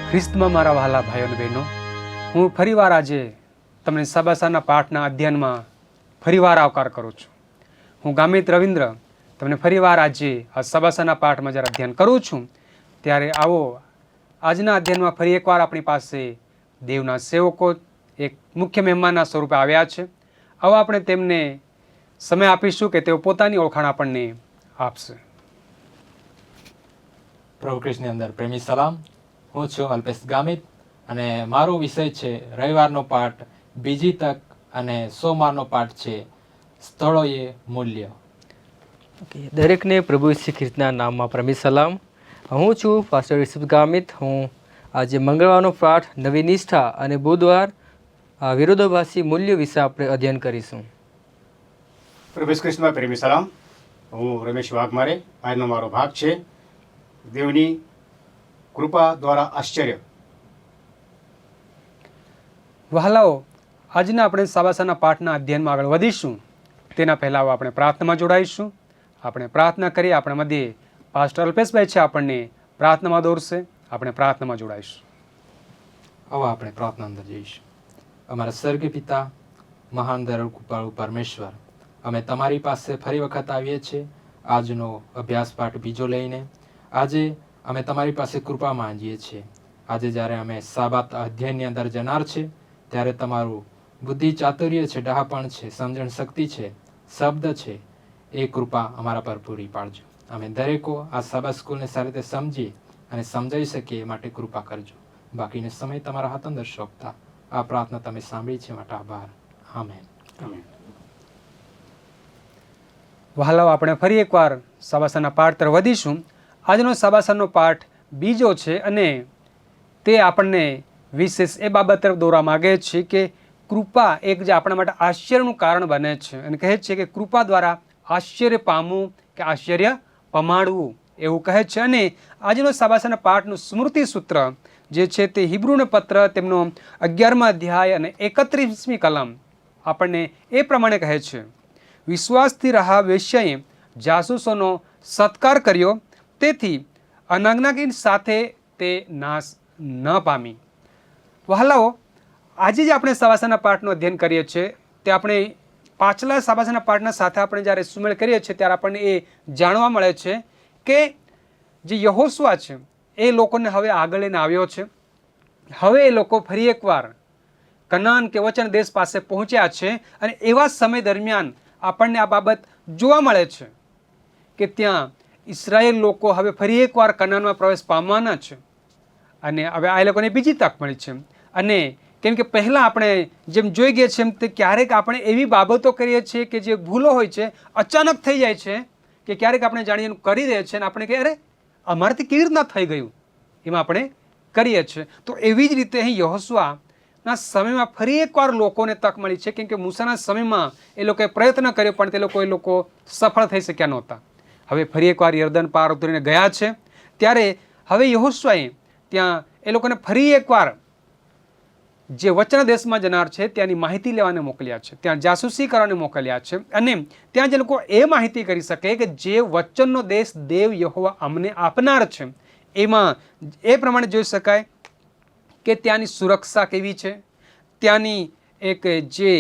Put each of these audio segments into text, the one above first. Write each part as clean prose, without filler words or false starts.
ખ્રિસ્તમાં મારા વહાલા ભાઈઓ અને બહેનો, હું ફરીવાર આજે તમને સાબાસાના પાઠના અધ્યયનમાં ફરીવાર આવકાર કરું છું. હું ગામિત રવિન્દ્ર તમને ફરીવાર આજે આ સાબાસાના પાઠમાં જ્યારે અધ્યયન કરું છું ત્યારે આવો આજના અધ્યયનમાં ફરી એકવાર આપણી પાસે દેવના સેવકો એક મુખ્ય મહેમાનના સ્વરૂપે આવ્યા છે. આવો આપણે તેમને સમય આપીશું કે તેઓ પોતાની ઓળખાણ આપણને આપશે. પ્રભુ ખ્રિસ્તની અંદર પ્રેમી સલામ. હું છું અલ્પેશ ગામિત અને મારો વિષય છે રવિવારનો પાઠ બીજી તક અને સોમવારનો પાઠ છે સ્થળોએ મૂલ્ય. દરેકને પ્રભુ શ્રી ખ્રિસ્તના નામમાં પ્રેમી સલામ. હું છું પાસ્ટર યુસુફ ગામિત. હું આજે મંગળવારનો પાઠ નવી નિષ્ઠા અને બુધવાર વિરોધાભાસી મૂલ્ય વિશે આપણે અધ્યયન કરીશું. પ્રભુ કૃષ્ણમાં પ્રેમી સલામ. હું રમેશ વાઘમારે. આજનો મારો ભાગ છે દેવની કૃપા દ્વારા આશ્ચર્ય. વહાલાઓ, આજના આપણે સાબાસાના પાઠના અધ્યયનમાં આગળ વધીશું તેના પહેલાં આપણે પ્રાર્થનામાં જોડાઈશું. આપણે પ્રાર્થના કરીએ. આપણા મધ્યે પાસ્ટર અલ્પેશભાઈ છે, આપણને પ્રાર્થનામાં દોરશે. આપણે પ્રાર્થનામાં જોડાઈશું. આવો આપણે પ્રાર્થના અંદર જઈશું. અમારા સ્વર્ગીય પિતા, મહાન દયાળુ કૃપાળુ પરમેશ્વર, અમે તમારી પાસે ફરી વખત આવીએ છીએ આજનો અભ્યાસ પાઠ બીજો લઈને. આજે અમે તમારી પાસે કૃપા માંગીએ છીએ. આજે જ્યારે અમે સાબાત અધ્યયનની અંદર જનાર છે ત્યારે તમારું બુદ્ધિ ચાતુર્ય છે, ડહાપણ છે, સમજણ શક્તિ છે, શબ્દ છે, એ કૃપા અમારા પર પૂરી પાડજો. અમે દરેકો આ સાબા સ્કૂલને સારી રીતે સમજીએ અને સમજાવી શકીએ એ માટે કૃપા કરજો. બાકીનો સમય તમારા હાથ અંદર સોંપતા આ પ્રાર્થના તમે સાંભળી છે માટે આભાર. આમેન. વહાલાઓ, આપણે ફરી એકવાર સાબાસાના પાઠ તરફ વધીશું. આજનો સાબાસાનો પાઠ બીજો છે અને તે આપણને વિશેષ એ બાબત તરફ દોરવા માગે છે કે કૃપા એક જે આપણા માટે આશ્ચર્યનું કારણ બને છે અને કહે છે કે કૃપા દ્વારા આશ્ચર્ય પામવું કે આશ્ચર્ય પમાડવું એવું કહે છે. અને આજનો સાબાસાના પાઠનું સ્મૃતિ સૂત્ર જે છે તે હિબ્રુનો પત્ર તેમનો 11મા અધ્યાય અને 31મી કલમ આપણને એ પ્રમાણે કહે છે, વિશ્વાસથી રહા વેશ્યાએ જાસૂસોનો સત્કાર કર્યો, તેથી અનાજ્ઞાની સાથે તે નાશ ન પામી. વહાલાઓ, આજે જે આપણે સાબાસાના પાઠનું અધ્યયન કરીએ છીએ તે આપણે પાછલા સાબાસાના પાઠના સાથે આપણે જ્યારે સુમેળ કરીએ છીએ ત્યારે આપણને એ જાણવા મળે છે કે જે યહોશુઆ છે એ લોકોને હવે આગળ લઈને આવ્યો છે. હવે એ લોકો ફરી એકવાર કનાન કે વચન દેશ પાસે પહોંચ્યા છે અને એવા સમય દરમિયાન આપણને આ બાબત જોવા મળે છે કે ત્યાં ઇઝરાયેલ લોકો હવે ફરી એકવાર કનાનમાં પ્રવેશ પામવાના છે અને હવે આ લોકોને બીજી તક મળી છે. અને કેમ કે પહેલાં આપણે જેમ જોઈ ગયા છે એમ તે ક્યારેક આપણે એવી બાબતો કરીએ છીએ કે જે ભૂલો હોય છે, અચાનક થઈ જાય છે કે ક્યારેક આપણે જાણીને કરી દઈએ છીએ અને આપણે કહે અરે અમારાથી કેવી રીતના થઈ ગયું, એમાં આપણે કરીએ છીએ. તો એવી જ રીતે અહીં યહોશુઆના સમયમાં ફરી એકવાર લોકોને તક મળી છે. કેમ કે મૂસાના સમયમાં એ લોકોએ પ્રયત્ન કર્યો પણ તે લોકો સફળ થઈ શક્યા નહોતા. હવે ફરી એકવાર યર્દન પાર ઉતરીને ગયા છે ત્યારે હવે યહોશુઆએ ત્યાં એ લોકોને ફરી એકવાર જે વચન દેશમાં જનાર છે ત્યાંની માહિતી લેવાને મોકલ્યા છે, ત્યાં જાસૂસી કરવાને મોકલ્યા છે અને ત્યાં જે લોકો એ માહિતી કરી શકે કે જે વચનનો દેશ દેવ યહોવા અમને આપનાર છે એમાં એ પ્રમાણે જોઈ શકાય કે ત્યાંની સુરક્ષા કેવી છે, ત્યાંની એક જે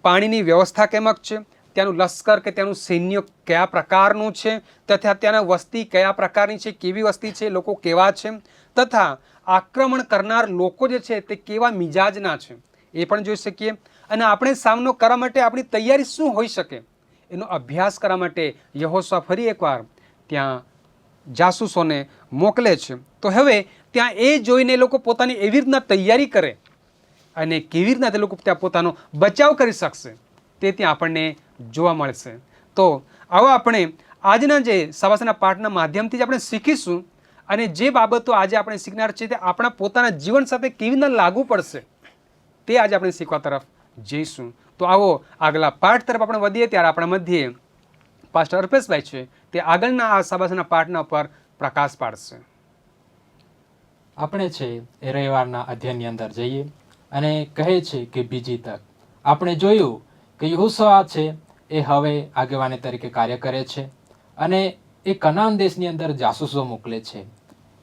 પાણીની વ્યવસ્થા કેમક છે, ત્યાંનું લશ્કર કે ત્યાંનું સૈન્ય કયા પ્રકારનું છે, તથા ત્યાંના વસ્તી કયા પ્રકારની છે, કેવી વસ્તી છે, લોકો કેવા છે, તથા આક્રમણ કરનાર લોકો જે છે તે કેવા મિજાજના છે એ પણ જોઈ શકીએ. અને આપણે સામનો કરવા માટે આપણી તૈયારી શું હોઈ શકે એનો અભ્યાસ કરવા માટે યહોશુઆ ફરી એકવાર ત્યાં જાસૂસોને મોકલે છે. તો હવે ત્યાં એ જોઈને એ લોકો પોતાની એવી રીતના તૈયારી કરે અને કેવી રીતના તે લોકો ત્યાં પોતાનો બચાવ કરી શકશે તે ત્યાં આપણને જોવા મળશે. તો આવો આપણે આજના જે સાબાસાના પાઠના માધ્યમથી જ આપણે શીખીશું અને જે બાબતો આજે આપણે શીખનાર છે તે આપણા પોતાના જીવન સાથે કેવી રીતના લાગુ પડશે તે આજે આપણે શીખવા તરફ જઈશું. તો આવો આગલા પાઠ તરફ આપણે વધીએ ત્યારે આપણા મધ્યે પાસ્ટર અલ્પેશભાઈ છે તે આગળના આ સાબાસાના પાઠના ઉપર પ્રકાશ પાડશે. આપણે છે એ રવિવારના અધ્યયનની અંદર જઈએ અને કહે છે કે બીજી તક. આપણે જોયું કે યહોશુઆ છે એ હવે આગેવાની તરીકે કાર્ય કરે છે અને એ કનાન દેશની અંદર જાસૂસો મોકલે છે.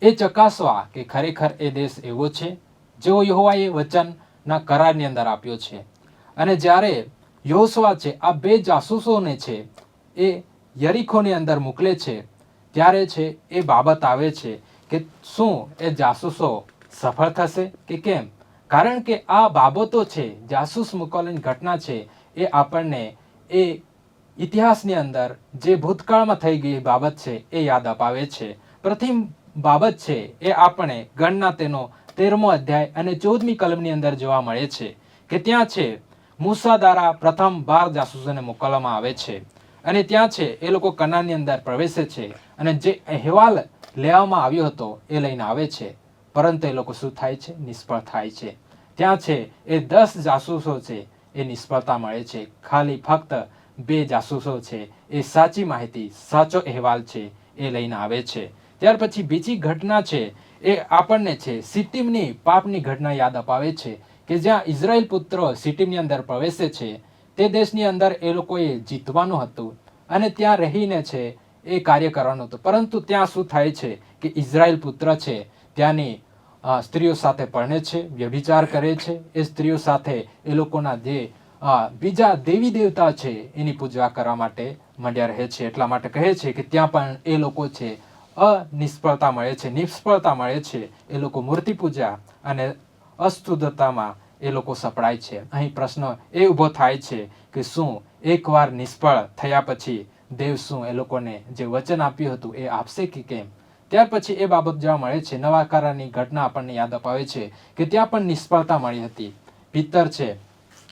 એ ચકાસવા કે ખરેખર એ દેશ એવો છે જેવો યહોવાએ વચનના કરારની અંદર આપ્યો છે. અને જ્યારે યોશુઆ છે આ 2 જાસૂસોને છે એ યરીખોની અંદર મોકલે છે, ત્યારે છે એ બાબત આવે છે કે શું એ જાસૂસો સફળ થશે કે કેમ. કારણ કે આ બાબતો છે, જાસૂસ મોકલવાની ઘટના છે, એ આપણને એ ઇતિહાસની અંદર જે ભૂતકાળમાં થઈ ગઈ બાબત છે એ યાદ અપાવે છે. પ્રથમ બાબત છે એ આપણે ગણના તેનો 13મો અધ્યાય અને 14મી કલમની અંદર જોવા મળે છે કે ત્યાં છે મૂસા દ્વારા પ્રથમ 12 જાસૂસોને મોકલવામાં આવે છે અને ત્યાં છે એ લોકો કનાનની અંદર પ્રવેશે છે અને જે અહેવાલ લેવામાં આવ્યો હતો એ લઈને આવે છે, પરંતુ એ લોકો શું થાય છે? નિષ્ફળ થાય છે. ત્યાં છે એ 10 જાસૂસો છે એ નિષ્ફળતા મળે છે. ખાલી ફક્ત 2 જાસૂસો છે એ સાચી માહિતી, સાચો અહેવાલ છે એ લઈને આવે છે. ત્યાર પછી બીજી ઘટના છે એ આપણને છે સિટીમની પાપની ઘટના યાદ અપાવે છે કે જ્યાં ઇઝરાયલ પુત્રો સિટીમની અંદર પ્રવેશે છે. તે દેશની અંદર એ લોકોએ જીતવાનું હતું અને ત્યાં રહીને છે એ કાર્ય કરવાનું હતું, પરંતુ ત્યાં શું થાય છે કે ઇઝરાયલ પુત્ર છે ત્યાંની સ્ત્રીઓ સાથે પરણે છે, વ્યભિચાર કરે છે. એ સ્ત્રીઓ સાથે એ લોકોના જે બીજા દેવી દેવતા છે એની પૂજા કરવા માટે માંડ્યા રહે છે. એટલા માટે કહે છે કે ત્યાં પણ એ લોકો છે નિષ્ફળતા મળે છે. એ લોકો મૂર્તિ પૂજા અને અશુદ્ધતામાં એ લોકો સપડાય છે. અહીં પ્રશ્ન એ ઊભો થાય છે કે શું એકવાર નિષ્ફળ થયા પછી દેવ શું એ લોકોને જે વચન આપ્યું હતું એ આપશે કે કેમ? ત્યાર પછી એ બાબત જોવા મળે છે. નવા કરારની ઘટના આપણને યાદ અપાવે છે કે ત્યાં પણ નિષ્ફળતા મળી હતી. પિત્તર છે,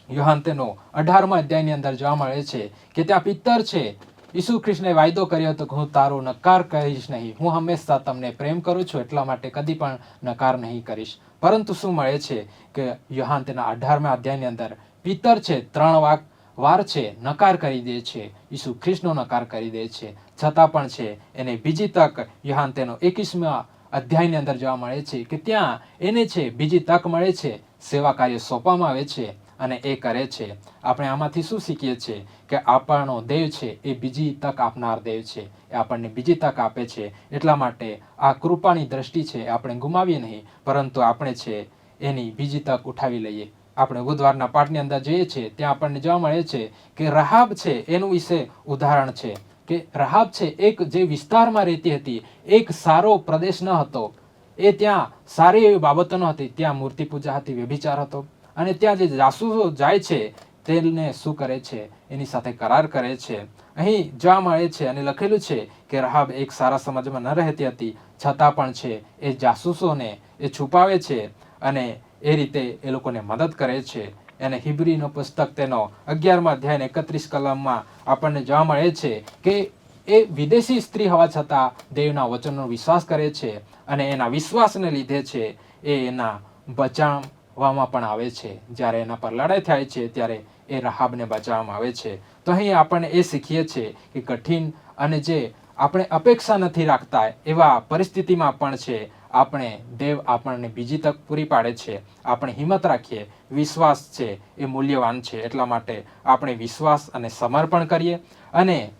યોહાન તેનો 18મા અધ્યાયની અંદર જોવા મળે છે કે ત્યાં પિત્તર છે ઈસુ ખ્રિસ્તને વાયદો કર્યો હતો કે હું તારો નકાર કરીશ નહીં, હું હંમેશા તમને પ્રેમ કરું છું એટલા માટે કદી પણ નકાર નહીં કરીશ. પરંતુ શું મળે છે કે યોહાન તેના 18મા અધ્યાયની અંદર પિત્તર છે 3 વાર છે નકાર કરી દે છે, ઈસુ ખ્રિસ્તનો નકાર કરી દે છે. છતાં પણ છે એને બીજી તક યોહાન તેનો 21મા અધ્યાયની અંદર જોવા મળે છે કે ત્યાં એને છે બીજી તક મળે છે, સેવા કાર્ય સોંપવામાં આવે છે અને એ કરે છે. આપણે આમાંથી શું શીખીએ છીએ કે આપણો દેવ છે એ બીજી તક આપનાર દેવ છે, એ આપણને બીજી તક આપે છે. એટલા માટે આ કૃપાની દ્રષ્ટિ છે આપણે ગુમાવીએ નહીં, પરંતુ આપણે છે એની બીજી તક ઉઠાવી લઈએ. આપણે બુધવારના પાઠની અંદર જોઈએ છીએ ત્યાં આપણને જોવા મળે છે કે રહાબ છે એનું વિશે ઉદાહરણ છે કે રહાબ છે એક જે વિસ્તારમાં રહેતી હતી, એક સારો પ્રદેશ ન હતો, એ ત્યાં સારી એવી બાબતો ન હતી, ત્યાં મૂર્તિ પૂજા હતી, વ્યભિચાર હતો. અને ત્યાં જે જાસૂસો જાય છે તેને શું કરે છે? એની સાથે કરાર કરે છે. અહીં જોવા મળે છે અને લખેલું છે કે રહાબ એક સારા સમાજમાં ન રહેતી હતી, છતાં પણ છે એ જાસૂસોને એ છુપાવે છે અને એ રીતે એ લોકોને મદદ કરે છે. અને હિબ્રીનો પુસ્તક તેનો 11મા અધ્યાય 31 કલમમાં આપણને જોવા મળે છે કે એ વિદેશી સ્ત્રી હોવા છતાં દેવના વચનનો વિશ્વાસ કરે છે અને એના વિશ્વાસને લીધે છે એ એના બચાવવામાં પણ આવે છે. જ્યારે એના પર લડાઈ થાય છે ત્યારે એ રહાબને બચાવવામાં આવે છે. તો અહીં આપણને એ શીખીએ છીએ કે કઠિન અને જે આપણે અપેક્ષા નથી રાખતા એવા પરિસ્થિતિમાં પણ છે આપણે દેવ આપણને બીજી તક પૂરી પાડે છે. આપણે હિંમત રાખીએ, વિશ્વાસ છે એ મૂલ્યવાન છે. એટલા માટે આપણે વિશ્વાસ અને સમર્પણ કરીએ અને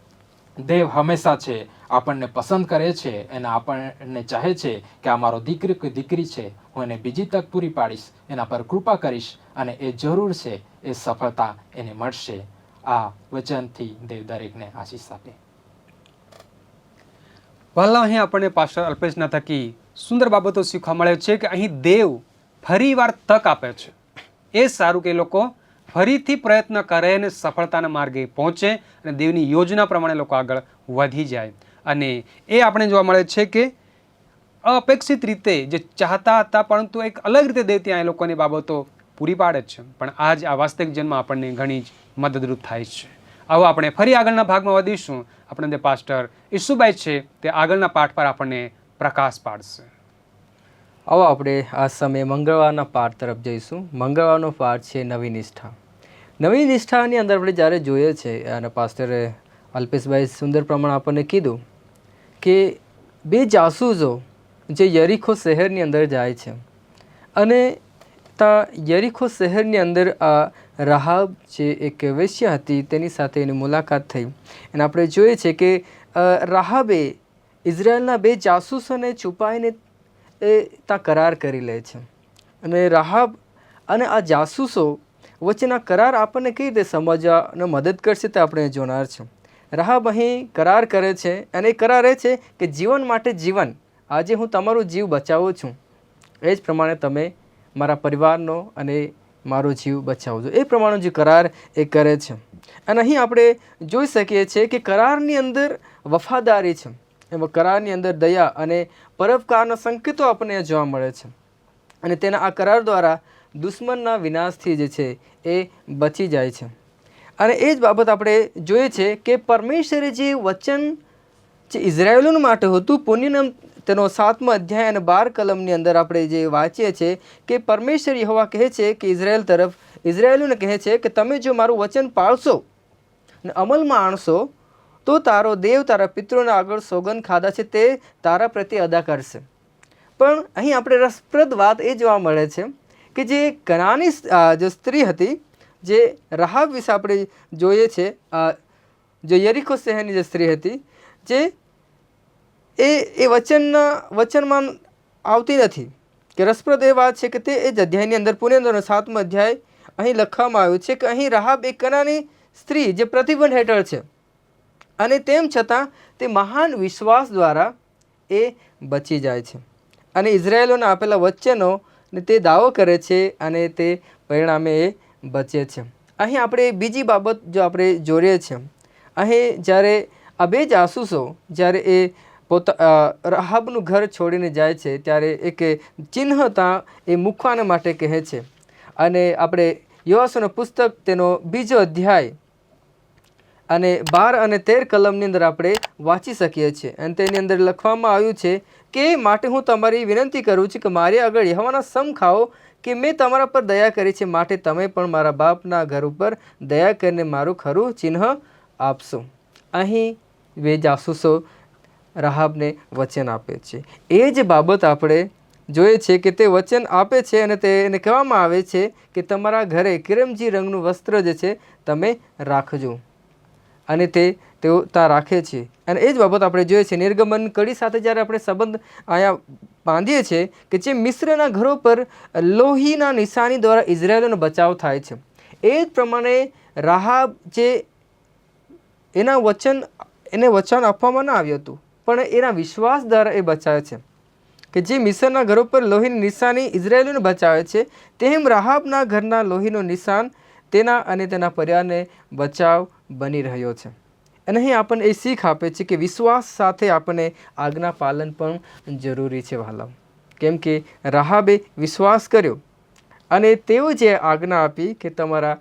દેવ હંમેશા છે આપણને પસંદ કરે છે અને આપણને ચાહે છે કે આ મારો દીકરી કે દીકરી છે, હું એને બીજી તક પૂરી પાડીશ, એના પર કૃપા કરીશ અને એ જરૂર છે એ સફળતા એને મળશે. આ વચનથી દેવ દરેકને આશીષ આપે. વહાલા, અહીં આપણને પાસ્ટર અલ્પેશના થકી સુંદર બાબતો શીખવા મળે છે કે અહીં દેવ ફરીવાર તક આપે છે. એ સારું કે એ લોકો ફરીથી પ્રયત્ન કરે અને સફળતાના માર્ગે પહોંચે અને દેવની યોજના પ્રમાણે લોકો આગળ વધી જાય. અને એ આપણે જોવા મળે છે કે અપેક્ષિત રીતે જે ચાહતા હતા પરંતુ એક અલગ રીતે દેવ ત્યાં એ લોકોની બાબતો પૂરી પાડે છે. પણ આજ આ વાસ્તવિક જન્મ આપણને ઘણી જ મદદરૂપ થાય છે. આવો આપણે ફરી આગળના ભાગમાં વધીશું. આપણે જે પાસ્ટર ઈસુભાઈ છે તે આગળના પાઠ પર આપણને પ્રકાશ પાડશે. આવો આપણે આ સમયે મંગળવારના પાઠ તરફ જઈશું. મંગળવારનો પાઠ છે નવી નિષ્ઠા. નવી નિષ્ઠાની અંદર આપણે જ્યારે જોઈએ છે અને પાસ્ટરે અલ્પેશભાઈ સુંદર પ્રમાણે આપણને કીધું કે 2 જાસૂસો જે યરીખો શહેરની અંદર જાય છે અને યરીખો શહેરની અંદર આ રહાબ જે એક વેશ્યા હતી તેની સાથે એની મુલાકાત થઈ અને આપણે જોઈએ છે કે રહાબે ઇઝરાયલના 2 જાસૂસોને છુપાઈને એ ત્યાં કરાર કરી લે છે. અને રાહાબ અને આ જાસૂસો વચ્ચેના કરાર આપણને કઈ રીતે સમજવા અને મદદ કરશે તે આપણે જોનાર છે. રાહાબ અહીં કરાર કરે છે અને એ કરાર એ છે કે જીવન માટે જીવન, આજે હું તમારો જીવ બચાવું છું, એ જ પ્રમાણે તમે મારા પરિવારનો અને મારો જીવ બચાવજો. એ પ્રમાણે જે કરાર એ કરે છે. અને અહીં આપણે જોઈ શકીએ છીએ કે કરારની અંદર વફાદારી છે, એમાં કરારની અંદર દયા અને પરોપકારના સંકેતો આપણને જોવા મળે છે. અને તેના આ કરાર દ્વારા દુશ્મનના વિનાશથી જે છે એ બચી જાય છે. અને એ જ બાબત આપણે જોઈએ છે કે પરમેશ્વરે જે વચન જે ઇઝરાયેલો માટે હતું, પુણ્યનામ તેનો 7મો અધ્યાય અને 12 કલમની અંદર આપણે જે વાંચીએ છીએ કે પરમેશ્વર યહોવા કહે છે કે ઇઝરાયેલોને કહે છે કે તમે જો મારું વચન પાળશો અને અમલમાં આણશો તો તારો દેવ તારા પિતૃઓના આગળ સોગંદ ખાધા છે તે તારા પ્રત્યે અદા કરશે. પણ અહીં આપણે રસપ્રદ વાત એ જોવા મળે છે કે જે કનાની જે સ્ત્રી હતી, જે રાહાબ વિશે આપણે જોઈએ છે, જે યરીખો શહેરની જે સ્ત્રી હતી, જે એ વચનમાં આવતી નથી. કે રસપ્રદ એ વાત છે કે તે એ જ અધ્યાયની અંદર પુણ્યનો 7મો અધ્યાય અહીં લખવામાં આવ્યું છે કે અહીં રાહાબ એક કનાની સ્ત્રી જે પ્રતિબંધ હેઠળ છે, અને તેમ છતાં તે મહાન વિશ્વાસ દ્વારા એ બચી જાય છે અને ઇઝરાયેલોના આપેલા વચનો ને તે દાવો કરે છે અને તે પરિણામે એ બચે છે. અહીં આપણે બીજી બાબત જો આપણે જોઈએ છે, અહીં જ્યારે આ બે જાસૂસો જ્યારે એ રાહાબનું ઘર છોડીને જાય છે ત્યારે એક ચિહ્ન ત્યાં એ મૂકવાને માટે કહે છે. અને આપણે યોવાસનું પુસ્તક તેનો 2જો અધ્યાય અને 12 અને 13 કલમની અંદર આપણે વાંચી શકીએ છીએ. અને તેની અંદર લખવામાં આવ્યું છે કે માટે હું તમારી વિનંતી કરું છું કે મારી આગળ યહોવાના સમ ખાઓ કે મેં તમારા પર દયા કરી છે, માટે તમે પણ મારા બાપના ઘર ઉપર દયા કરીને મારું ખરું ચિહ્ન આપશો. અહીં બે જાસૂસો રાહાબને વચન આપે છે. એ જ બાબત આપણે જોઈએ છે કે તે વચન આપે છે અને તેને કહેવામાં આવે છે કે તમારા ઘરે કિરમજી રંગનું વસ્ત્ર જે છે તમે રાખજો. અને તેઓ ત્યાં રાખે છે. અને એ જ બાબત આપણે જોઈએ છીએ નિર્ગમન કડી સાથે જ્યારે આપણે સંબંધ અહીંયા બાંધીએ છીએ કે જે મિસ્રના ઘરો પર લોહીના નિશાની દ્વારા ઇઝરાયેલોનો બચાવ થાય છે. એ જ પ્રમાણે રાહાબ જે એને વચન આપવામાં ના આવ્યું હતું, પણ એના વિશ્વાસ દ્વારા એ બચાવે છે કે જે મિસ્રના ઘરો પર લોહીની નિશાની ઇઝરાયેલોને બચાવે છે, તેમ રાહાબના ઘરના લોહીનું નિશાન તેના અને તેના પરિવારને બચાવ બની રહ્યો છે. અને અહીં આપણને એ શીખ આપે છે કે વિશ્વાસ સાથે આપણને આજ્ઞા પાલન પણ જરૂરી છે વહાલાઓ. કેમ કે રાહાબે વિશ્વાસ કર્યો અને તેઓ જે આજ્ઞા આપી કે તમારા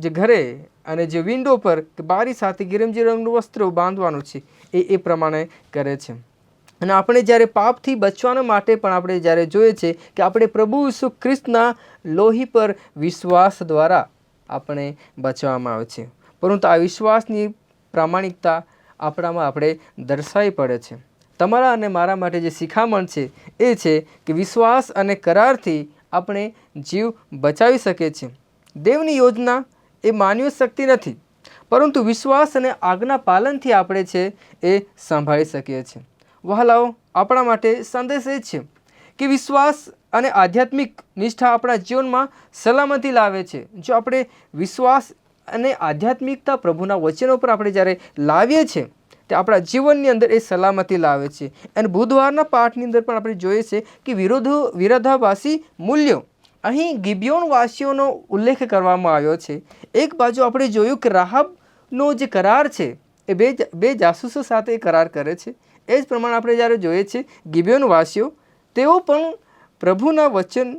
જે ઘરે અને જે વિન્ડો પર કે બારી સાથે ગિરમજી રંગનું વસ્ત્ર બાંધવાનું છે એ પ્રમાણે કરે છે. અને આપણે જ્યારે પાપથી બચવાના માટે પણ આપણે જ્યારે જોઈએ છે કે આપણે પ્રભુ ઈસુ ખ્રિસ્તના લોહી પર વિશ્વાસ દ્વારા આપણે બચવામાં આવે છે. પરંતુ આ વિશ્વાસની પ્રામાણિકતા આપણામાં આપણે દર્શાવવી પડે છે. તમારા અને મારા માટે જે શિખામણ છે એ છે કે વિશ્વાસ અને કરારથી આપણે જીવ બચાવી શકીએ છીએ. દેવની યોજના એ માનવીય શક્તિ નથી, પરંતુ વિશ્વાસ અને આજ્ઞા પાલનથી આપણે છે એ સંભાળી શકીએ છીએ. વહાલાઓ, આપણા માટે સંદેશ એ છે કે વિશ્વાસ અને આધ્યાત્મિક નિષ્ઠા આપણા જીવનમાં સલામતી લાવે છે. જો આપણે વિશ્વાસ અને આધ્યાત્મિકતા પ્રભુના વચનો પર આપણે જ્યારે લાવીએ છીએ તે આપણા જીવનની અંદર એ સલામતી લાવે છે. અને બુધવારના પાઠની અંદર પણ આપણે જોઈએ છે કે વિરોધાભાસી મૂલ્યો, અહીં ગિબિયોન વાસીઓનો ઉલ્લેખ કરવામાં આવ્યો છે. એક બાજુ આપણે જોયું કે રાહાબનો જે કરાર છે એ બે જાસૂસો સાથે કરાર કરે છે. એ જ પ્રમાણે આપણે જ્યારે જોઈએ છીએ ગિબિયોન વાસીઓ, તેઓ પણ પ્રભુના વચન,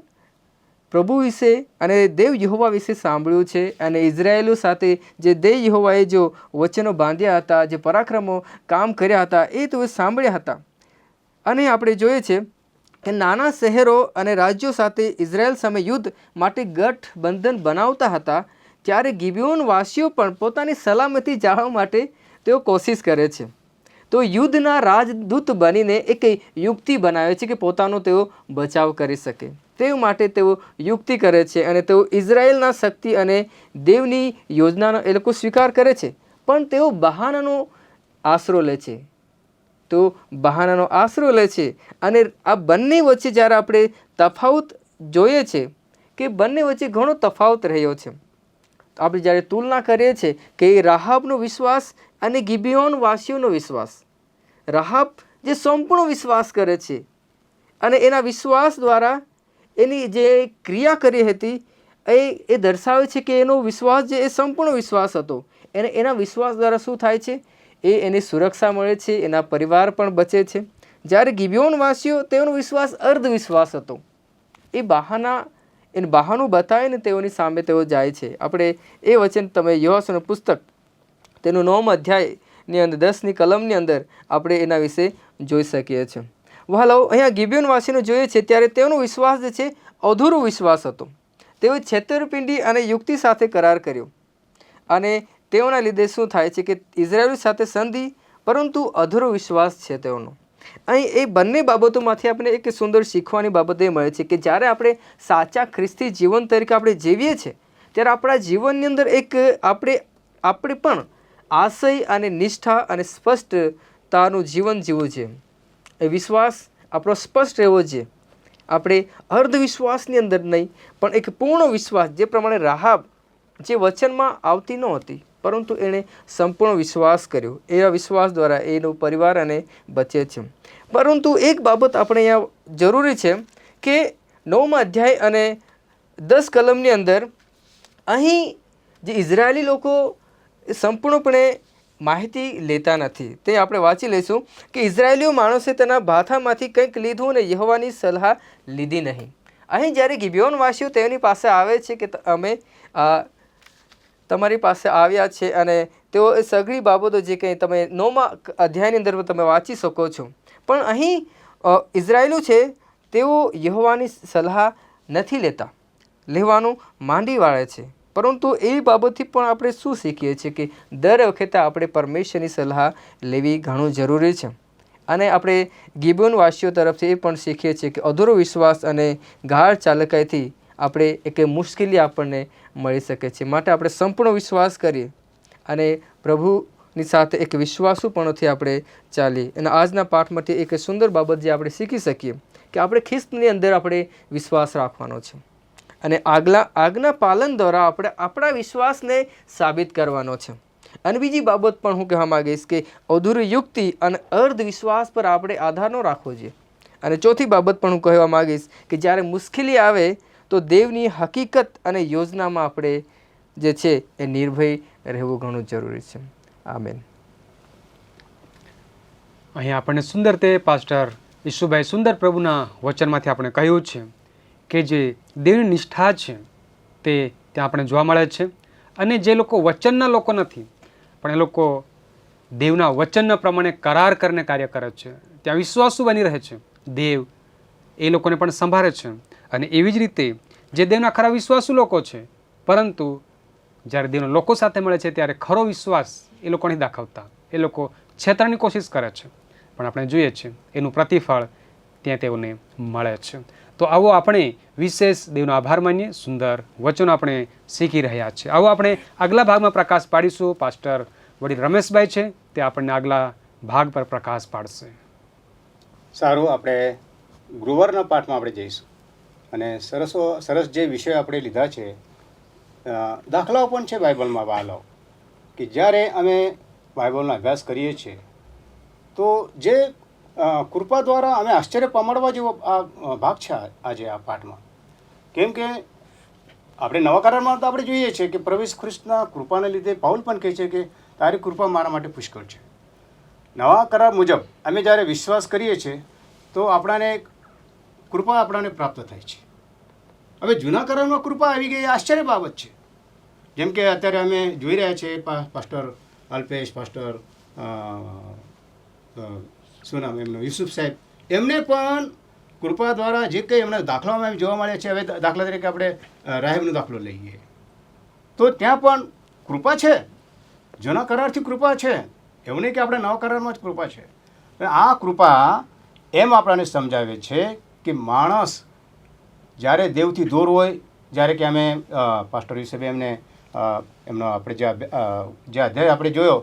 પ્રભુ વિશે અને દેવ યહોવા વિશે સાંભળ્યું છે. અને ઇઝરાયેલો સાથે જે દેવ યહોવાએ જો વચનો બાંધ્યા હતા, જે પરાક્રમો કામ કર્યા હતા, એ તેઓ સાંભળ્યા હતા. અને આપણે જોઈએ છે કે નાના શહેરો અને રાજ્યો સાથે ઇઝરાયેલ સામે યુદ્ધ માટે ગઠબંધન બનાવતા હતા, ત્યારે ગિબિયોન વાસીઓ પણ પોતાની સલામતી જાળવવા માટે તેઓ કોશિશ કરે છે. તો યુદ્ધના રાજદૂત બનીને એક યુક્તિ બનાવે છે કે પોતાનો તેઓ બચાવ કરી શકે. તે માટે તેઓ યુક્તિ કરે છે અને તેઓ ઇઝરાયેલના શક્તિ અને દેવની યોજનાનો એ લોકો સ્વીકાર કરે છે, પણ તેઓ બહાનાનો આશરો લે છે. તો બહાનાનો આશરો લે છે. અને આ બંને વચ્ચે જ્યારે આપણે તફાવત જોઈએ છે કે બંને વચ્ચે ઘણો તફાવત રહ્યો છે. આપણે જ્યારે તુલના કરીએ છીએ કે રાહાબનો વિશ્વાસ અને ગિબિયોન વાસીઓનો વિશ્વાસ, રાહાબ જે સંપૂર્ણ વિશ્વાસ કરે છે અને એના વિશ્વાસ દ્વારા એની જે ક્રિયા કરી હતી એ દર્શાવે છે કે એનો વિશ્વાસ જે એ સંપૂર્ણ વિશ્વાસ હતો. એને એના વિશ્વાસ દ્વારા શું થાય છે? એની સુરક્ષા મળે છે, એના પરિવાર પણ બચે છે. જ્યારે ગિબિયોનવાસીઓ તેઓનો વિશ્વાસ અર્ધવિશ્વાસ હતો. એ બહાનું બતાવીને તેઓની સામે તેઓ જાય છે. આપણે એ વચન તમે યોહાસનું પુસ્તક તેનું 9 અધ્યાયની અંદર 10ની કલમની અંદર આપણે એના વિશે જોઈ શકીએ છીએ. વહાલાઓ, અહીંયા ગિબિયોનવાસીનો જોઈએ છે ત્યારે તેઓનો વિશ્વાસ જે છે અધૂરો વિશ્વાસ હતો. તેઓએ છેતરપિંડી અને યુક્તિ સાથે કરાર કર્યો અને તેઓના લીધે શું થાય છે કે ઇઝરાયેલ સાથે સંધિ, પરંતુ અધૂરો વિશ્વાસ છે તેઓનો. અહીં એ બંને બાબતોમાંથી આપણે એક સુંદર શીખવાની બાબત એ મળે છે કે જ્યારે આપણે સાચા ખ્રિસ્તી જીવન તરીકે આપણે જીવીએ છીએ ત્યારે આપણા જીવનની અંદર એક આપણે પણ આશય અને નિષ્ઠા અને સ્પષ્ટતાનું જીવન જીવવું છે. એ વિશ્વાસ આપણો સ્પષ્ટ રહેવો જોઈએ. આપણે અર્ધવિશ્વાસની અંદર નહીં, પણ એક પૂર્ણ વિશ્વાસ, જે પ્રમાણે રાહાબ જે વચનમાં આવતી નહોતી પરંતુ એણે સંપૂર્ણ વિશ્વાસ કર્યો. એ વિશ્વાસ દ્વારા એનો પરિવાર અને બચે છે. પરંતુ એક બાબત આપણે અહીંયા જરૂરી છે કે 9મા અધ્યાય અને 10 કલમની અંદર અહીં જે ઇઝરાયેલી લોકો સંપૂર્ણપણે માહિતી લેતા નથી. તે આપણે વાંચી લઈશું કે ઇઝરાયેલીઓ માણસે તેના ભાથામાંથી કંઈક લીધું અને યહોવાની સલાહ લીધી નહીં. અહીં જ્યારે ગિબિયોનવાસીઓ તેની પાસે આવે છે કે અમે તમારી પાસે આવ્યા છે અને તેઓ એ સઘળી બાબતો જે કંઈ તમે 9મા અધ્યાયની અંદર તમે વાંચી શકો છો. પણ અહીં ઇઝરાયેલો છે તેઓ યહોવાની સલાહ નથી લેવાનું માંડી વાળે છે. પરંતુ એ બાબતથી પણ આપણે શું શીખીએ છીએ કે દર વખતે આપણે પરમેશ્વરની સલાહ લેવી ઘણું જરૂરી છે. અને આપણે ગિબિયોનવાસીઓ તરફથી એ પણ શીખીએ છીએ કે અધૂરો વિશ્વાસ અને ગાઢ ચાલાકીથી આપણે એક મુશ્કેલી આપણને મળી શકે છે. માટે આપણે સંપૂર્ણ વિશ્વાસ કરીએ અને પ્રભુની સાથે એક વિશ્વાસુપણુંથી આપણે ચાલીએ. અને આજના પાઠમાંથી એક સુંદર બાબત જે આપણે શીખી શકીએ કે આપણે ખ્રિસ્તની અંદર આપણે વિશ્વાસ રાખવાનો છે અને આજ્ઞા પાલન દ્વારા આપણે આપણા વિશ્વાસને સાબિત કરવાનો છે. અને બીજી બાબત પણ હું કહેવા માંગીશ કે અધૂરી યુક્તિ અને અર્ધવિશ્વાસ પર આપણે આધાર ન રાખવો જોઈએ. અને ચોથી બાબત પણ હું કહેવા માંગીશ કે જ્યારે મુશ્કેલી આવે તો દેવની હકીકત અને યોજનામાં આપણે જે છે એ નિર્ભય રહેવું ઘણું જરૂરી છે. આમેન. અહીં આપણને સુંદર તે પાસ્ટર ઈશુભાઈ સુંદર પ્રભુના વચનમાંથી આપણે કહ્યું છે કે જે દેવની નિષ્ઠા છે તે ત્યાં આપણે જોવા મળે છે. અને જે લોકો વચનના લોકો નથી પણ એ લોકો દેવના વચનના પ્રમાણે કરાર કરીને કાર્ય કરે છે, ત્યાં વિશ્વાસુ બની રહે છે. દેવ એ લોકોને પણ સંભાળે છે. અને એવી જ રીતે જે દેવના ખરા વિશ્વાસુ લોકો છે, પરંતુ જ્યારે દેવના લોકો સાથે મળે છે ત્યારે ખરો વિશ્વાસ એ લોકો નહીં દાખવતા. એ લોકો છેતરવાની કોશિશ કરે છે, પણ આપણે જોઈએ છીએ એનું પ્રતિફળ ત્યાં તેઓને મળે છે. તો આવો આપણે વિશેષ દેવનો આભાર માનીએ. સુંદર વચનો આપણે શીખી રહ્યા છીએ. આવો આપણે આગલા ભાગમાં પ્રકાશ પાડીશું. પાસ્ટર વડીલ રમેશભાઈ છે, તે આપણને આગલા ભાગ પર પ્રકાશ પાડશે. સારું, આપણે ગુરુવારના પાઠમાં આપણે જઈશું અને સરસ જે વિષય આપણે લીધા છે, દાખલાઓ પણ છે બાઇબલમાં વાલાઓ, કે જ્યારે અમે બાઇબલનો અભ્યાસ કરીએ છીએ તો જે કૃપા દ્વારા અમે આશ્ચર્ય પામવા જેવો આ ભાગ છે આજે આ પાઠમાં. કેમ કે આપણે નવા કરારમાં તો આપણે જોઈએ છીએ કે પ્રભુ ખ્રિસ્તના કૃપાને લીધે પાઉલ પણ કહે છે કે તારી કૃપા મારા માટે પુષ્કળ છે. નવા કરાર મુજબ અમે જ્યારે વિશ્વાસ કરીએ છીએ તો આપણાને કૃપા આપણાને પ્રાપ્ત થાય છે. હવે જૂના કરારમાં કૃપા આવી ગઈ, આશ્ચર્ય બાબત છે. જેમ કે અત્યારે અમે જોઈ રહ્યા છીએ પાસ્ટર અલ્પેશ, પાસ્ટર શું નામ એમનું, યુસુફ સાહેબ, એમને પણ કૃપા દ્વારા જે કંઈ એમના દાખલામાં જોવા મળે છે. હવે દાખલા તરીકે આપણે રાહેબનો દાખલો લઈએ તો ત્યાં પણ કૃપા છે, જૂના કરારથી કૃપા છે. એવું નહીં કે આપણે નવા કરારમાં જ કૃપા છે. આ કૃપા એમ આપણને સમજાવે છે કે માણસ જ્યારે દેવથી દૂર હોય, જ્યારે કે અમે પાસ્ટર યુસુફે એમને એમનો આપણે જે અધ્યાય આપણે જોયો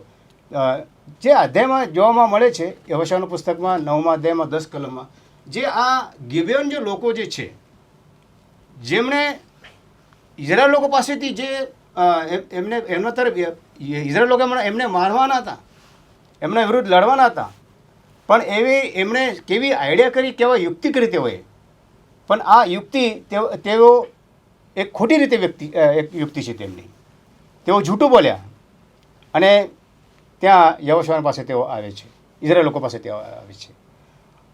જે અધ્યાયમાં જોવામાં મળે છે યહોશાના પુસ્તકમાં 9મા અધ્યાયમાં 10 કલમમાં, જે આ ગિબિયોન જે લોકો જે છે, જેમણે ઇઝરાયલ લોકો પાસેથી જે એમના તરફ ઇઝરાયલ લોકો એમને મારવાના હતા, એમના વિરુદ્ધ લડવાના હતા, પણ એમણે કેવી આઈડિયા કરી, કેવા યુક્તિ કરી તેઓએ. પણ આ યુક્તિ તેઓ એક ખોટી રીતે એક યુક્તિ છે તેમની. તેઓ જૂઠું બોલ્યા અને ત્યાં યહોશા પાસે તેઓ આવે છે, ઇઝરાયલ લોકો પાસે તેઓ આવે છે.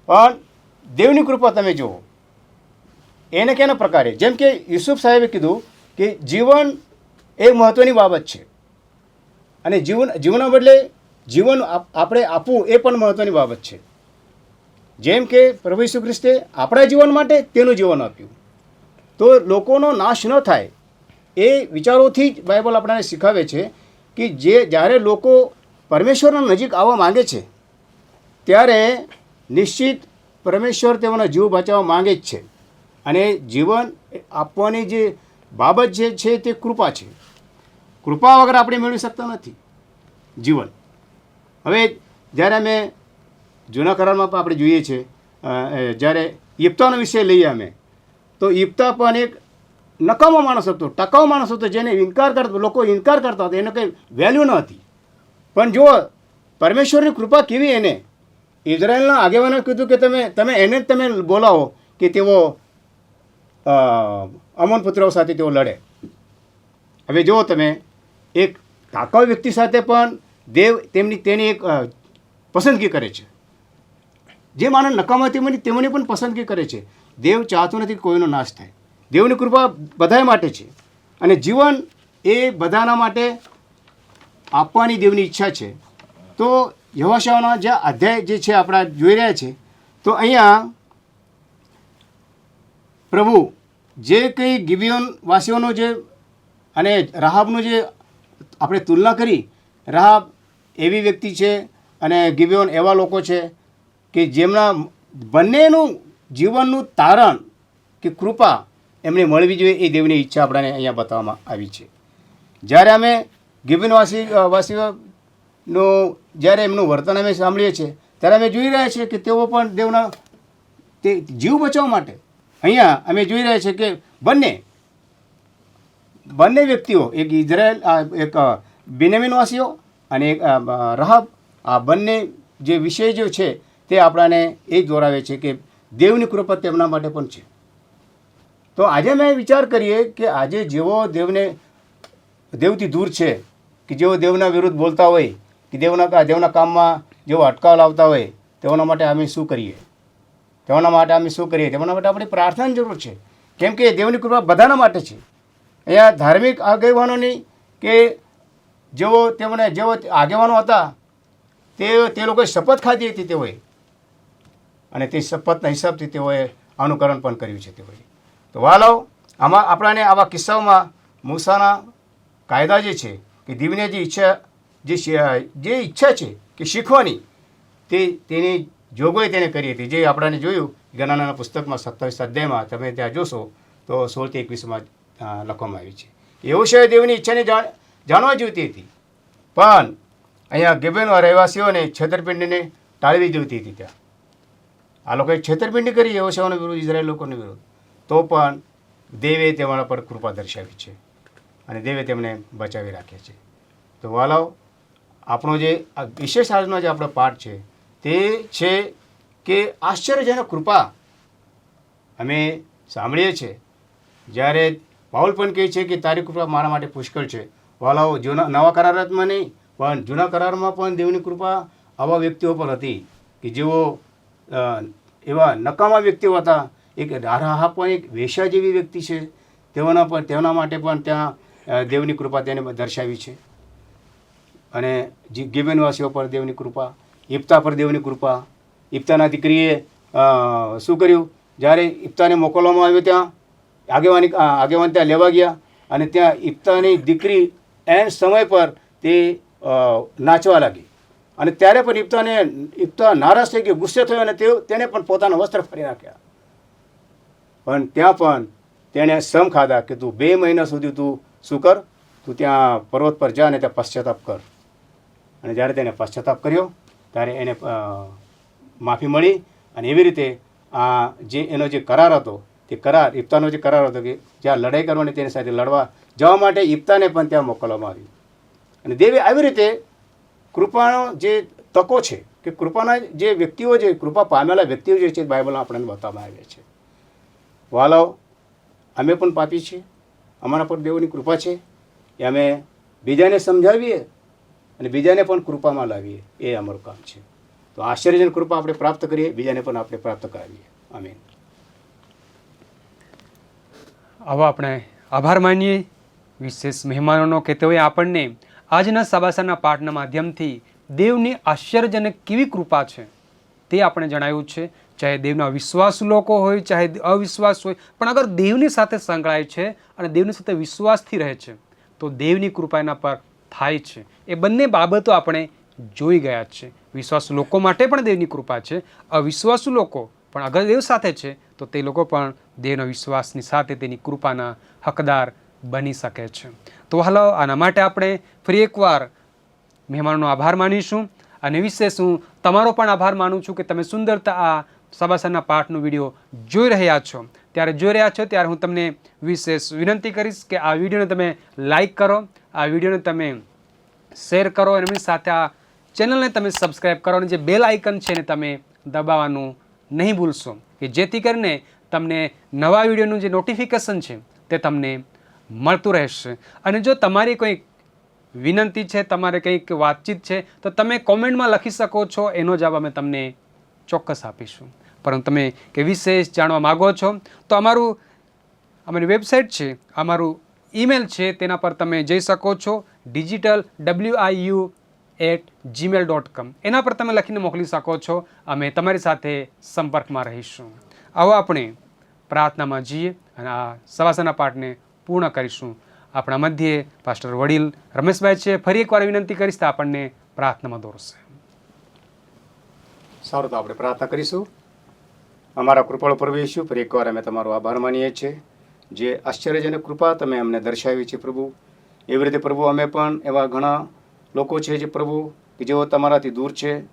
પણ દેવની કૃપા તમે જુઓ એને કેના પ્રકારે, જેમ કે યુસુફ સાહેબે કીધું કે જીવન એ મહત્ત્વની બાબત છે અને જીવનના બદલે જીવન આપણે આપવું એ પણ મહત્ત્વની બાબત છે. જેમ કે પ્રભુ ઈસુ ખ્રિસ્તે આપણા જીવન માટે તેનું જીવન આપ્યું, તો લોકોનો નાશ ન થાય એ વિચારોથી જ બાઇબલ આપણને શીખવે છે કે જ્યારે લોકો પરમેશ્વરના નજીક આવવા માંગે છે ત્યારે નિશ્ચિત પરમેશ્વર તેઓના જીવ બચાવવા માંગે જ છે. અને જીવન આપવાની જે બાબત જે છે તે કૃપા છે. કૃપા વગર આપણે મેળવી શકતા નથી જીવન. હવે જ્યારે અમે જૂના કરારમાં પણ આપણે જોઈએ છીએ, જ્યારે યિપ્તાનો વિષય લઈએ અમે, તો યિપ્તા પણ એક નકામો માણસ હતો, ટકાઉ માણસ હતો, જેને લોકો ઇનકાર કરતા હતા, એને કંઈ વેલ્યુ ન હતી. પણ જો પરમેશ્વરની કૃપા કેવી, એને ઇઝરાયલના આગેવાનોએ કીધું કે તમે એને જ તમે બોલાવો કે તેઓ અમોન પુત્રો સાથે તેઓ લડે. હવે જુઓ તમે, એક તાકાઉ વ્યક્તિ સાથે પણ દેવ તેની એક પસંદગી કરે છે. જે માણસ નકામા તેમની પણ પસંદગી કરે છે. દેવ ચાહતું નથી કોઈનો નાશ થાય. દેવની કૃપા બધા માટે છે અને જીવન એ બધાના માટે આપવાની દેવની ઈચ્છા છે. તો યહોશાના જે અધ્યાય જે છે આપણા જોઈ રહ્યા છે, તો અહીંયા પ્રભુ જે કંઈ ગિબિયોન વાસીઓનો જે અને રાહાબનું જે આપણે તુલના કરી, રાહાબ એવી વ્યક્તિ છે અને ગિબિયોન એવા લોકો છે કે જેમના બંનેનું જીવનનું તારણ કે કૃપા એમને મળવી જોઈએ, એ દેવની ઈચ્છા આપણને અહીંયા બતાવવામાં આવી છે. જ્યારે અમે ગિબિયોન વાસીઓનું જ્યારે એમનું વર્તન અમે સાંભળીએ છીએ, ત્યારે અમે જોઈ રહ્યા છીએ કે તેઓ પણ દેવના તે જીવ બચાવવા માટે અહીંયા અમે જોઈ રહ્યા છીએ કે બંને વ્યક્તિઓ, એક ઇઝરાયલ, એક બેન્યામીન વાસીઓ અને એક રાહાબ, આ બંને જે વિષય જે છે તે આપણાને એ જ દોરાવે છે કે દેવની કૃપા તેમના માટે પણ છે. તો આજે અમે વિચાર કરીએ કે આજે જેઓ દેવથી દૂર છે, કે જેઓ દેવના વિરુદ્ધ બોલતા હોય, કે દેવના કામમાં જેઓ અટકાવ લાવતા હોય, તેઓના માટે અમે શું કરીએ? તેઓના માટે આપણે પ્રાર્થનાની જરૂર છે. કેમ કે દેવની કૃપા બધાના માટે છે. અહીંયા ધાર્મિક આગેવાનોની કે જેઓ આગેવાનો હતા તે લોકોએ શપથ ખાધી હતી તેઓએ, અને તે શપથના હિસાબથી તેઓએ અનુકરણ પણ કર્યું છે તેઓએ. તો વાલાઓ, આમાં આપણાને આવા કિસ્સાઓમાં મૂસાના કાયદા જે છે કે દેવની જે ઈચ્છા છે કે શીખવાની, તેની જોગવાઈ તેને કરી હતી, જે આપણાને જોયું ગણનાના પુસ્તકમાં 27 અધ્યાયમાં તમે ત્યાં જોશો તો 16 થી 21માં લખવામાં આવી છે. યહોશાએ દેવની ઈચ્છાને જાણવા જોઈતી હતી, પણ અહીંયા ગિબિયોન રહેવાસીઓને છેતરપિંડીને ટાળવી જોઈતી હતી. ત્યાં આ લોકોએ છેતરપિંડી કરી યહોશાના વિરુદ્ધ, ઇઝરાયલ લોકોને વિરુદ્ધ, તો પણ દેવે તેમના પર કૃપા દર્શાવી છે અને દેવે તેમને બચાવી રાખ્યા છે. તો વાલાઓ, આપણો જે વિશેષ આજનો જે આપણો પાઠ છે તે છે કે આશ્ચર્યજનક કૃપા અમે સાંભળીએ છીએ. જ્યારે પાઉલ પણ કહે છે કે તારી કૃપા મારા માટે પુષ્કળ છે. વાલાઓ, નવા કરારમાં નહીં પણ જૂના કરારમાં પણ દેવની કૃપા આવા વ્યક્તિઓ પર હતી કે જેઓ એવા નકામા વ્યક્તિઓ હતા. એક રાહાબ પણ એક વેશ્યા જેવી વ્યક્તિ છે, તેઓના માટે પણ ત્યાં દેવની કૃપા તેને દર્શાવી છે. અને ગિબિયોનવાસીઓ પર દેવની કૃપા, યિપ્તા પર દેવની કૃપા. યિપ્તાના દીકરીએ શું કર્યું? જ્યારે યિપ્તાને મોકલવામાં આવ્યો ત્યાં આગેવાન ત્યાં લેવા ગયા અને ત્યાં યિપ્તાની દીકરી એન સમય પર તે નાચવા લાગી અને ત્યારે પણ યિપ્તા નારાજ થઈ ગયો, ગુસ્સે થયો અને તેને પણ પોતાના વસ્ત્ર ફરી નાખ્યા. પણ ત્યાં પણ તેણે સમ ખાધા કે તું 2 મહિના સુધી તું શું કર, તું ત્યાં પર્વત પર જા અને ત્યાં પશ્ચાતાપ કર. અને જ્યારે તેને પશ્ચાતાપ કર્યો ત્યારે એને માફી મળી. અને એવી રીતે આ જે એનો જે કરાર હતો તે કરાર ઇફ્તાનો જે કરાર હતો કે જ્યાં લડાઈ કરવાની તેની સાથે લડવા જવા માટે ઇફ્તાને પણ ત્યાં મોકલવામાં આવ્યું. અને દેવે આવી રીતે કૃપાનો જે તકો છે કે કૃપાના જે વ્યક્તિઓ જે કૃપા પામેલા વ્યક્તિઓ જે છે બાઇબલમાં આપણને બતાવવામાં આવ્યા છે. વાલાઓ, અમે પણ પાપી છીએ, અમારા પર દેવની કૃપા છે એ અમે બીજાને સમજાવીએ અને બીજાને પણ કૃપામાં લાવીએ, એ અમારું કામ છે. તો આશ્ચર્યજનક કૃપા આપણે પ્રાપ્ત કરીએ, બીજાને પણ આપણે પ્રાપ્ત કરાવીએ. આમીન. આવો આપણે આભાર માનીએ વિશેષ મહેમાનોનો કે તેઓએ આપણને આજના સબાસરના પાઠના માધ્યમથી દેવની આશ્ચર્યજનક કેવી કૃપા છે તે આપણે જણાવ્યું છે. ચાહે દેવના વિશ્વાસુ લોકો હોય, ચાહે અવિશ્વાસ હોય, પણ અગર દેવની સાથે સંકળાય છે અને દેવની સાથે વિશ્વાસથી રહે છે તો દેવની કૃપા એના પર થાય છે. એ બંને બાબતો આપણે જોઈ ગયા છે. વિશ્વાસુ લોકો માટે પણ દેવની કૃપા છે, અવિશ્વાસુ લોકો પણ અગર દેવ સાથે છે તો તે લોકો પણ દેવના વિશ્વાસની સાથે તેની કૃપાના હકદાર બની શકે છે. તો હાલો, આના માટે આપણે ફરી એકવાર મહેમાનોનો આભાર માનીશું. અને વિશેષ હું તમારો પણ આભાર માનું છું કે તમે સુંદરતા આ સબાસરના પાઠનો વિડીયો જોઈ રહ્યા છો. ત્યારે હું તમને વિશેષ વિનંતી કરીશ કે આ વિડીયોને તમે લાઈક કરો, આ વિડીયોને તમે શેર કરો અને એમની સાથે આ ચેનલને તમે સબસ્ક્રાઈબ કરો અને જે બેલ આઇકન છે એને તમે દબાવવાનું નહીં ભૂલશો કે જેથી કરીને તમને નવા વિડીયોનું જે નોટિફિકેશન છે તે તમને મળતું રહેશે. અને જો તમારી કોઈ વિનંતી છે, તમારે કંઈક વાતચીત છે તો તમે કોમેન્ટમાં લખી શકો છો, એનો જવાબ અમે તમને ચોક્કસ આપીશું. પરંતુ તમે કે વિશેષ જાણવા માગો છો તો અમારી વેબસાઇટ છે, અમારું ઈમેલ છે, તેના પર તમે જઈ શકો છો digitalwiu@gmail.com. એના પર તમે લખીને મોકલી શકો છો. અમે તમારી સાથે સંપર્કમાં રહીશું. આવો આપણે પ્રાર્થનામાં જઈએ અને આ સવાસના પાઠને પૂર્ણ કરીશું. આપણા મધ્યે પાસ્ટર વડીલ રમેશભાઈ છે. ફરી એકવાર વિનંતી કરીશ તો આપણને પ્રાર્થનામાં દોરશે. સારું, તો આપણે પ્રાર્થના કરીશું. અમારા કૃપાળુ પ્રભુ ઈસુ, ફરી એકવાર અમે તમારો આભાર માનીએ છીએ. જે આશ્ચર્યજનક કૃપા તમે અમને દર્શાવી છે પ્રભુ, એવી રીતે પ્રભુ અમે પણ એવા ઘણા લોકો છે જે પ્રભુ કે જેઓ તમારાથી દૂર છે.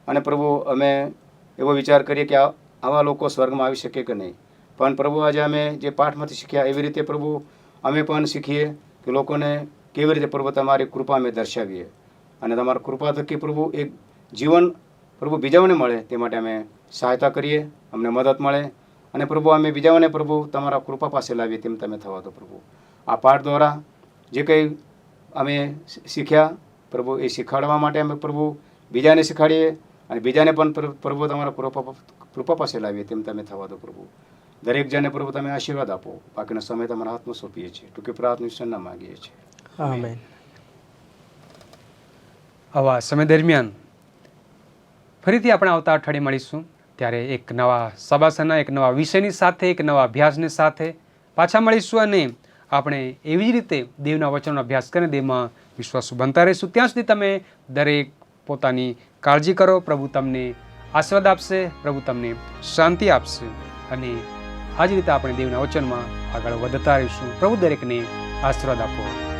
અને પ્રભુ અમે એવો વિચાર કરીએ કે આવા લોકો સ્વર્ગમાં આવી શકે કે નહીં. પણ પ્રભુ આજે અમે જે પાઠમાંથી શીખ્યા એવી રીતે પ્રભુ અમે પણ શીખીએ કે લોકોને કેવી રીતે પ્રભુ તમારી કૃપા અમે દર્શાવીએ. અને તમારી કૃપા થકી પ્રભુ એક જીવન પ્રભુ બીજાઓને મળે તે માટે અમે સહાયતા કરીએ, અમને મદદ મળે. અને પ્રભુ અમે બીજાઓને પ્રભુ તમારા કૃપા પાસે લાવીએ તેમ તમે થવા દો પ્રભુ. આ પાઠ દ્વારા જે કંઈ અમે શીખ્યા પ્રભુ એ શીખવાડવા માટે અમે પ્રભુ બીજાને શીખવાડીએ અને બીજાને પણ પ્રભુ તમારા કૃપા પાસે લાવીએ તેમ તમે થવા દો પ્રભુ. દરેક જણને પ્રભુ તમે આશીર્વાદ આપો. બાકીનો સમય તમારા હાથમાં સોંપીએ છીએ. ટૂંકી પ્રાર્થના માંગીએ છીએ. આમેન. આવા સમય દરમિયાન ફરીથી આપણે આવતા અઠવાડિયે મળીશું. ત્યારે એક નવા સબાસના, એક નવા વિષયની સાથે, એક નવા અભ્યાસની સાથે પાછા મળીશું. અને આપણે એવી જ રીતે દેવના વચનનો અભ્યાસ કરીને દેવમાં વિશ્વાસુ બનતા રહીશું. ત્યાં સુધી તમે દરેક પોતાની કાળજી કરો. પ્રભુ તમને આશીર્વાદ આપશે, પ્રભુ તમને શાંતિ આપશે. અને આ જ રીતે આપણે દેવના વચનમાં આગળ વધતા રહીશું. પ્રભુ દરેકને આશીર્વાદ આપો.